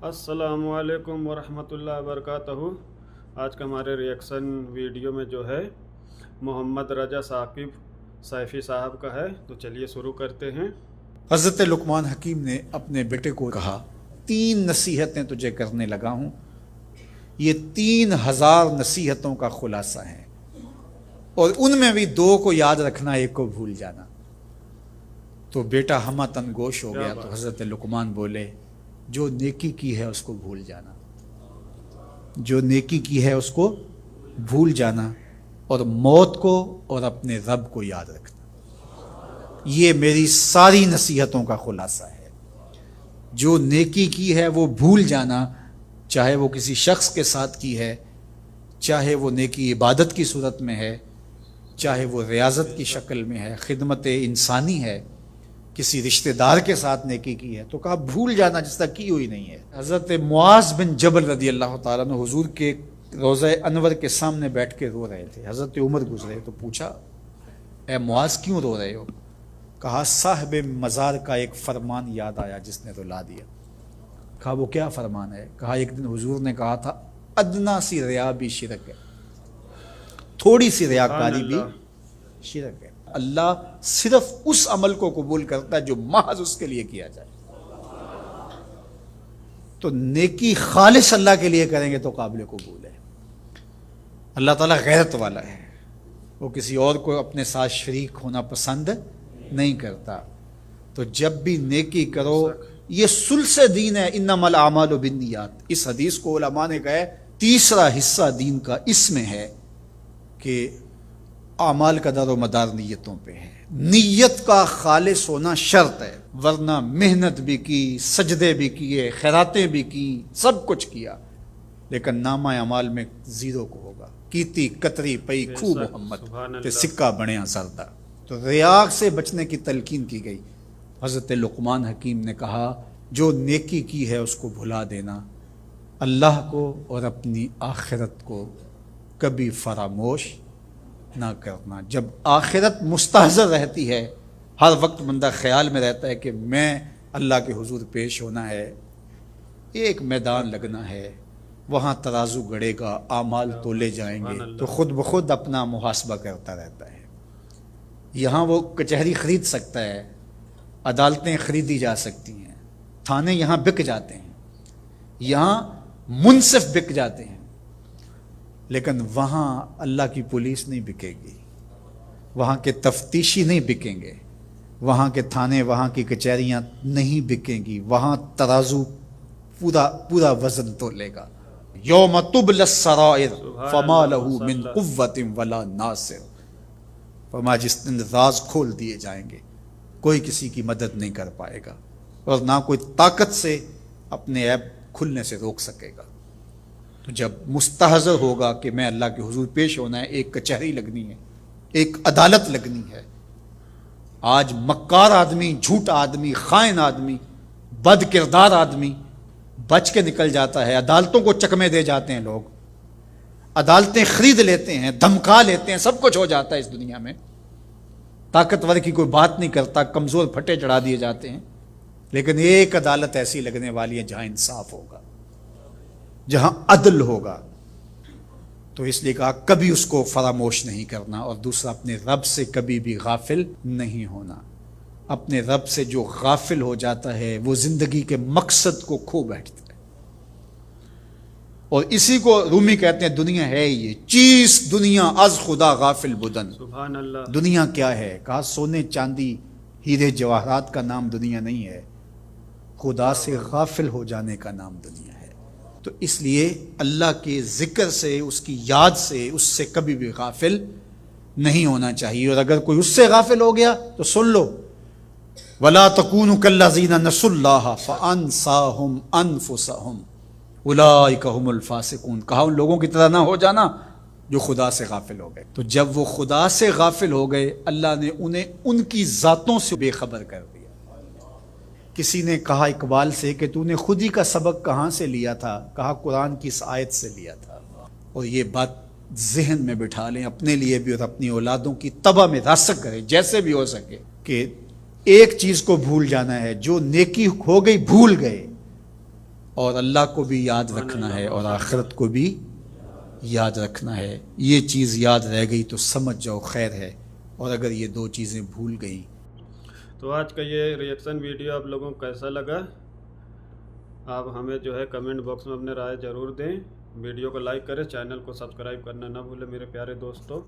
अस्सलामुअलैकुम वरहमतुल्लाहि वबरकातुहू। आज का हमारे रिएक्शन वीडियो में जो है मोहम्मद रजा साकिब सैफ़ी साहब का है, तो चलिए शुरू करते हैं। हज़रत लुकमान हकीम ने अपने बेटे को कहा, 3 नसीहतें तुझे करने लगा हूँ, ये 3000 नसीहतों का खुलासा है, और उनमें भी 2 को याद रखना, 1 को भूल जाना। तो बेटा हमा तनगोश हो गया। तो हज़रत लुकमान बोले, जो नेकी की है उसको भूल जाना, जो नेकी की है उसको भूल जाना, और मौत को और अपने रब को याद रखना। ये मेरी सारी नसीहतों का खुलासा है। जो नेकी की है वो भूल जाना, चाहे वो किसी शख्स के साथ की है, चाहे वो नेकी इबादत की सूरत में है, चाहे वो रियाजत की शक्ल में है, खिदमत इंसानी है, किसी रिश्तेदार के साथ नेकी की है, तो कहा भूल जाना जिस तक की हुई नहीं है। हज़रत मुआज़ बिन जबल रदी अल्लाह ताला अन्हु हुजूर के रोज़ा अनवर के सामने बैठ के रो रहे थे। हज़रत उमर गुजरे तो पूछा, ए मुआज़ क्यों रो रहे हो? कहा साहिब मज़ार का एक फरमान याद आया जिसने रुला दिया। कहा वो क्या फरमान है? कहा एक दिन हुजूर ने कहा था, अदना सी रिया भी शिरक है, थोड़ी सी रियाकारी भी शिरक है। अल्लाह सिर्फ उस अमल को कबूल करता है जो महज उसके लिए किया जाए। तो नेकी खालिस अल्लाह के लिए करेंगे तो काबिल कबूल है। अल्लाह ताला गैरत वाला है, वो किसी और को अपने साथ शरीक होना पसंद नहीं करता। तो जब भी नेकी करो, ये सुल्से दीन है, इन्नमल आमालु बिन्नियात। इस हदीस को उलमा ने कहा तीसरा हिस्सा दीन का इसमें है कि आमाल का दारो मदार नीयतों पे है। नीयत का खालिस होना शर्त है, वरना मेहनत भी की, सजदे भी किए, खैरातें भी की, सब कुछ किया, लेकिन नामा अमाल में 0 को होगा। कीती कतरी पई खू मोहम्मद ते सिक्का बने सरदा। तो रिया से बचने की तलकीन की गई। हज़रत लुकमान हकीम ने कहा, जो नेकी की है उसको भुला देना, अल्लाह को और अपनी आखिरत को कभी फरामोश ना करना। जब आखिरत मुस्तहज़र रहती है, हर वक्त बंदा ख्याल में रहता है कि मैं अल्लाह के हुजूर पेश होना है, एक मैदान लगना है, वहाँ तराजू गड़ेगा, आमाल तोले जाएंगे, तो खुद ब खुद अपना मुहासबा करता रहता है। यहाँ वो कचहरी ख़रीद सकता है, अदालतें ख़रीदी जा सकती हैं, थाने यहाँ बिक जाते हैं, यहाँ मुनसिफ बिक जाते हैं, लेकिन वहाँ अल्लाह की पुलिस नहीं बिकेगी, वहाँ के तफ्तीशी नहीं बिकेंगे, वहाँ के थाने, वहाँ की कचहरियाँ नहीं बिकेंगी। वहाँ तराजू पूरा वज़न तोलेगा। यौम तुबलस सराइर फमा लहू मिन कुव्वतिन वला नासिर। फरमा जिस दिन राज खोल दिए जाएंगे, कोई किसी की मदद नहीं कर पाएगा, और ना कोई ताकत से अपने ऐब खुलने से रोक सकेगा। तो जब मुस्तहज़र होगा कि मैं अल्लाह के हुजूर पेश होना है, एक कचहरी लगनी है, एक अदालत लगनी है। आज मक्कार आदमी, झूठ आदमी, खाइन आदमी, बद किरदार आदमी बच के निकल जाता है। अदालतों को चकमे दे जाते हैं लोग, अदालतें खरीद लेते हैं, धमका लेते हैं, सब कुछ हो जाता है इस दुनिया में। ताकतवर की कोई बात नहीं करता, कमज़ोर फटे चढ़ा दिए जाते हैं। लेकिन एक अदालत ऐसी लगने वाली है जहाँ इंसाफ होगा, जहां अदल होगा। तो इसलिए कहा कभी उसको फरामोश नहीं करना, और दूसरा अपने रब से कभी भी गाफिल नहीं होना। अपने रब से जो गाफिल हो जाता है वो जिंदगी के मकसद को खो बैठता है। और इसी को रूमी कहते हैं, दुनिया है ये चीज, दुनिया अज खुदा गाफिल बुदन। सुभान अल्लाह। दुनिया क्या है? कहा सोने चांदी हीरे जवाहरात का नाम दुनिया नहीं है, खुदा से गाफिल हो जाने का नाम दुनिया है। तो इसलिए अल्लाह के ज़िक्र से, उसकी याद से, उससे कभी भी गाफिल नहीं होना चाहिए। और अगर कोई उससे गाफिल हो गया तो सुन लो, वला तकूनु कल्लज़ीना नसुल्लाह फ़अन्साहुम अनफुसहुम उलाइका हुमुल फ़ासिकून। कहा उन लोगों की तरह ना हो जाना जो खुदा से गाफिल हो गए। तो जब वो खुदा से गाफिल हो गए, अल्लाह ने उन्हें उनकी ज़ातों से बेखबर कर दिया। किसी ने कहा इकबाल से कि तूने खुद ही का सबक कहाँ से लिया था? कहा कुरान की इस आयत से लिया था। और ये बात जहन में बिठा लें, अपने लिए भी और अपनी औलादों की तबा में रासख करें जैसे भी हो सके, कि एक चीज़ को भूल जाना है, जो नेकी हो गई भूल गए, اور اللہ کو بھی یاد رکھنا ہے اور آخرت کو بھی یاد رکھنا ہے. یہ چیز یاد رہ گئی تو سمجھ جاؤ خیر ہے، اور اگر یہ دو چیزیں بھول گئیں. تو آج کا یہ ریئیکشن ویڈیو آپ لوگوں کو کیسا لگا؟ آپ ہمیں جو ہے کمنٹ باکس میں اپنے رائے ضرور دیں. ویڈیو کو لائک کریں، چینل کو سبسکرائب کرنا نہ بھولیں میرے پیارے دوستوں.